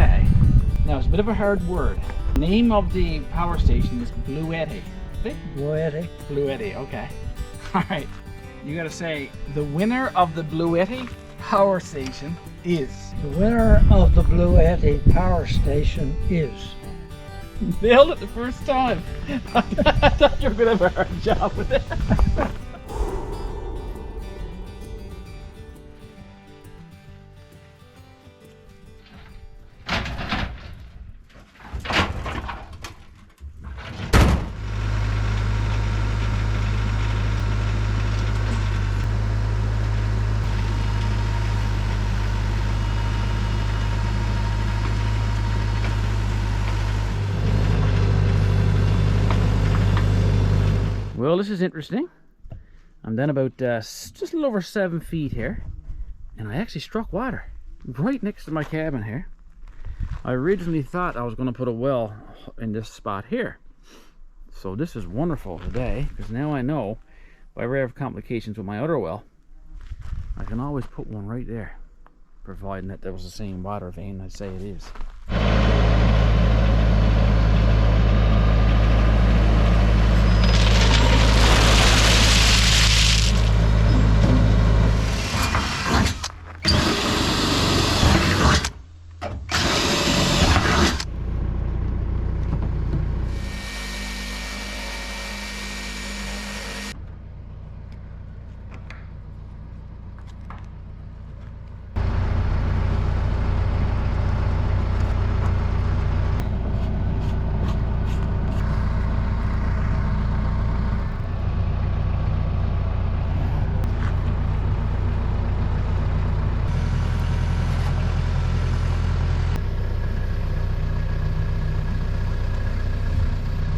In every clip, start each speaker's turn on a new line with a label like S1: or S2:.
S1: say, now it's a bit of a hard word. The name of the power station is BlueTTI.
S2: BlueTTI.
S1: BlueTTI, okay. All right, you gotta say, the winner of the BlueTTI power station is.
S2: The winner of the BlueTTI power station is.
S1: Nailed it the first time. I thought you were gonna have a hard job with it. Well, this is interesting. I'm down about just a little over 7 feet here, and I actually struck water right next to my cabin here. I originally thought I was going to put a well in this spot here, so this is wonderful today, because now I know if I ever have complications with my other well, I can always put one right there, providing that there was the same water vein I say it is.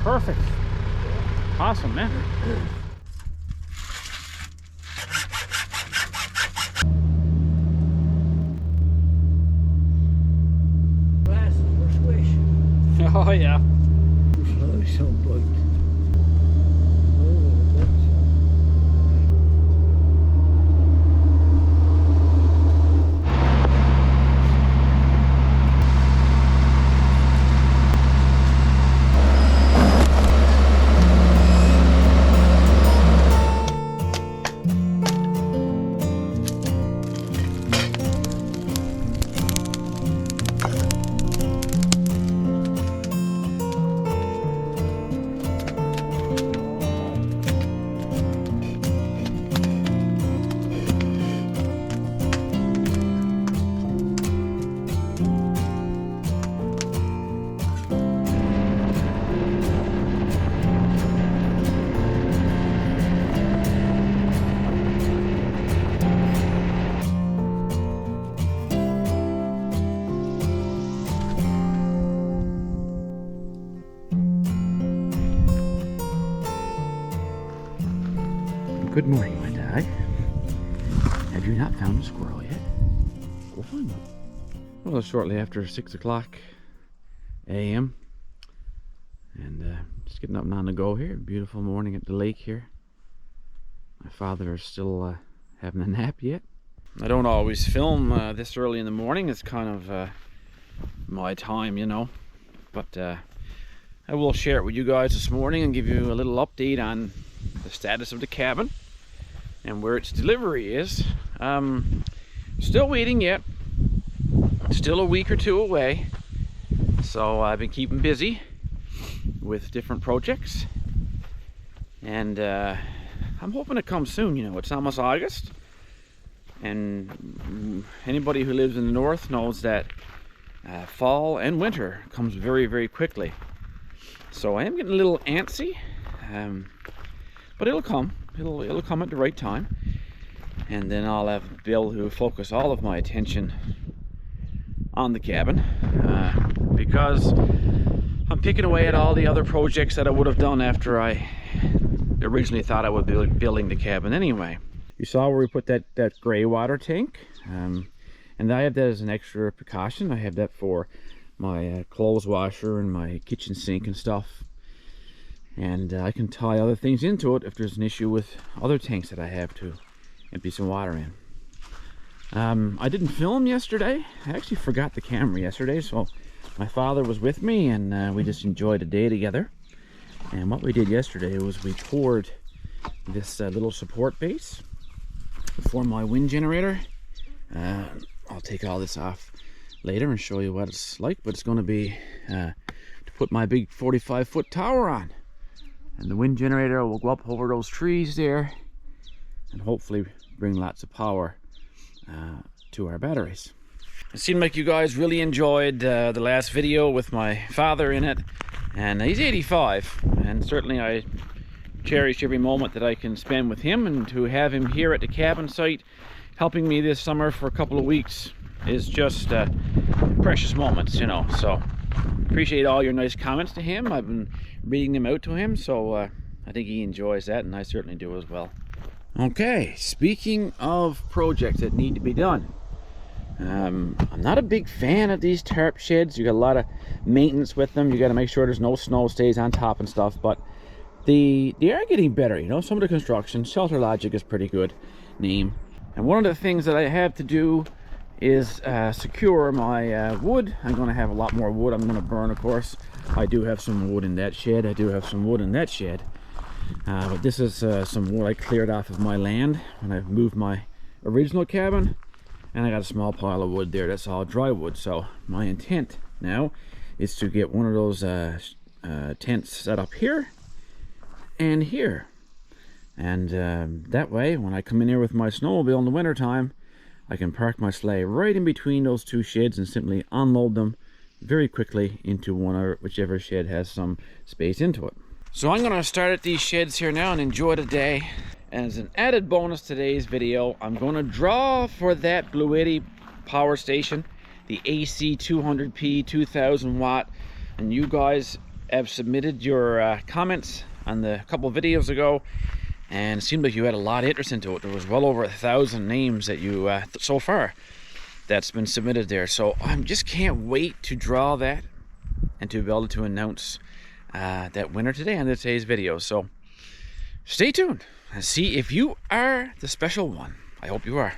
S1: Perfect. Awesome, man.
S2: Glasses were swish.
S1: Oh yeah.
S2: So bright.
S1: Good morning, my dog. Have you not found a squirrel yet? Go find one. Well, it's shortly after 6 o'clock a.m. and just getting up and on the go here. Beautiful morning at the lake here. My father is still having a nap yet. I don't always film this early in the morning. It's kind of my time, you know. But I will share it with you guys this morning and give you a little update on the status of the cabin and where its delivery is. Still waiting yet. Still a week or two away. So I've been keeping busy with different projects. And I'm hoping it comes soon, you know. It's almost August. And anybody who lives in the north knows that fall and winter comes very, very quickly. So I am getting a little antsy. But it'll come. It'll come at the right time, and then I'll be able to focus all of my attention on the cabin, because I'm picking away at all the other projects that I would have done after I originally thought I would be building the cabin anyway. You saw where we put that gray water tank, and I have that as an extra precaution. I have that for my clothes washer and my kitchen sink and stuff. And I can tie other things into it if there's an issue with other tanks that I have to empty some water in. I didn't film yesterday. I actually forgot the camera yesterday, so my father was with me and we just enjoyed a day together. And what we did yesterday was we poured this little support base for my wind generator. I'll take all this off later and show you what it's like, but it's going to be to put my big 45-foot tower on. And the wind generator will go up over those trees there and hopefully bring lots of power to our batteries. It seemed like you guys really enjoyed the last video with my father in it, and he's 85, and certainly I cherish every moment that I can spend with him, and to have him here at the cabin site helping me this summer for a couple of weeks is just precious moments, you know. So appreciate all your nice comments to him. I've been reading them out to him, so I think he enjoys that, and I certainly do as well. Okay, speaking of projects that need to be done, I'm not a big fan of these tarp sheds. You got a lot of maintenance with them. You got to make sure there's no snow stays on top and stuff, but they are getting better, you know. Some of the construction, Shelter Logic is pretty good name. And one of the things that I have to do is secure my wood. I'm going to have a lot more wood I'm going to burn, of course. I do have some wood in that shed. I do have some wood in that shed. But this is some wood I cleared off of my land when I moved my original cabin. And I got a small pile of wood there. That's all dry wood. So my intent now is to get one of those tents set up here and here. And that way, when I come in here with my snowmobile in the winter time, I can park my sleigh right in between those two sheds and simply unload them very quickly into one or whichever shed has some space into it. So I'm going to start at these sheds here now and enjoy the day. And as an added bonus to today's video, I'm going to draw for that BlueTTI power station, the AC 200p 2000 watt. And you guys have submitted your comments on the couple videos ago, and it seemed like you had a lot of interest into it. There was well over 1,000 names that you so far that's been submitted there. So I just can't wait to draw that and to be able to announce that winner today on today's video. So stay tuned and see if you are the special one. I hope you are.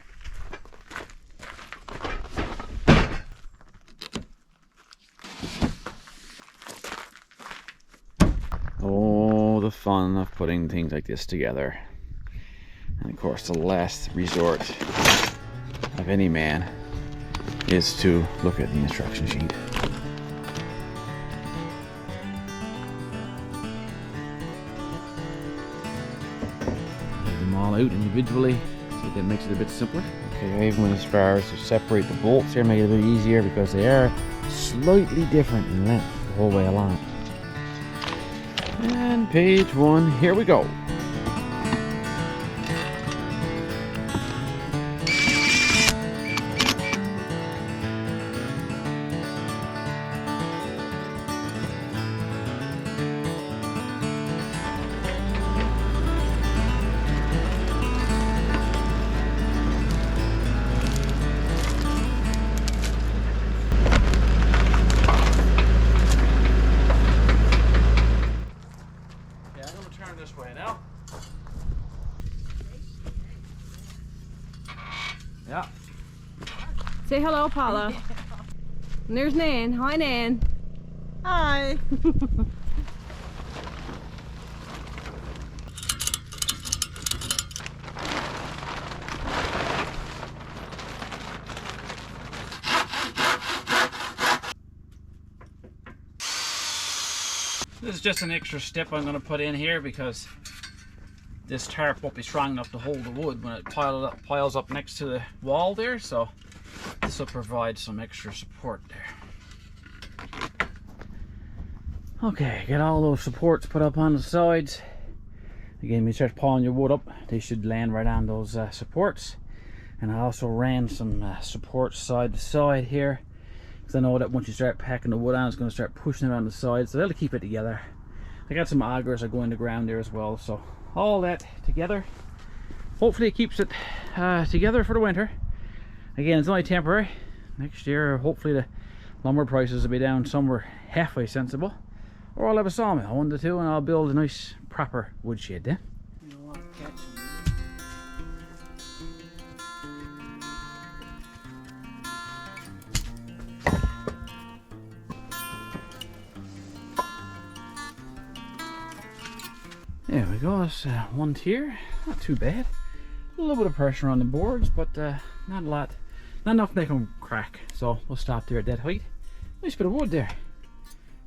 S1: Oh, the fun of putting things like this together. And of course, the last resort of any man is to look at the instruction sheet. Lay them all out individually, so that makes it a bit simpler. Okay, I even went as far as to separate the bolts here, make it a bit easier because they are slightly different in length the whole way along. And page 1, here we go. This way now. Yeah.
S3: Say hello, Paula. And there's Nan. Hi, Nan.
S4: Hi.
S1: This is just an extra step I'm going to put in here because this tarp won't be strong enough to hold the wood when it piles up next to the wall there, so this will provide some extra support there. Okay, get all those supports put up on the sides. Again, when you start piling your wood up, they should land right on those supports. And I also ran some supports side to side here, because I know that once you start packing the wood on, it's going to start pushing it on the side, so that'll keep it together. I got some augers that go in the ground there as well, so all that together, hopefully it keeps it together for the winter. Again, it's only temporary. Next year, hopefully the lumber prices will be down somewhere halfway sensible, or I'll have a sawmill, 1 to 2, and I'll build a nice proper woodshed then. There we go, that's one tier. Not too bad. A little bit of pressure on the boards, but not a lot. Not enough to make them crack. So we'll stop there at that height. Nice bit of wood there.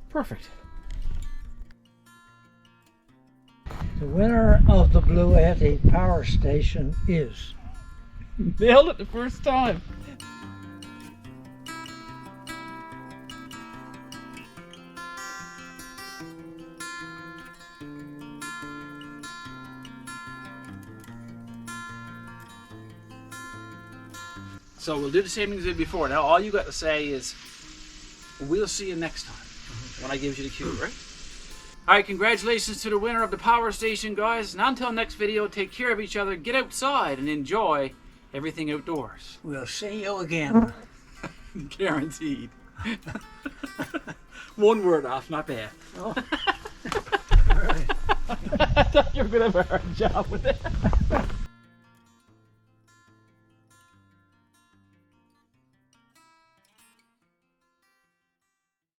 S1: Perfect.
S2: The winner of the BlueTTI power station is...
S1: Nailed it the first time. So we'll do the same thing as we did before. Now all you got to say is, we'll see you next time when I give you the cue, right? Alright, congratulations to the winner of the power station, guys. And until next video, take care of each other, get outside, and enjoy everything outdoors.
S2: We'll see you again.
S1: Guaranteed. One word off, not bad.
S2: Oh.
S1: I thought you were going to have a hard job with it.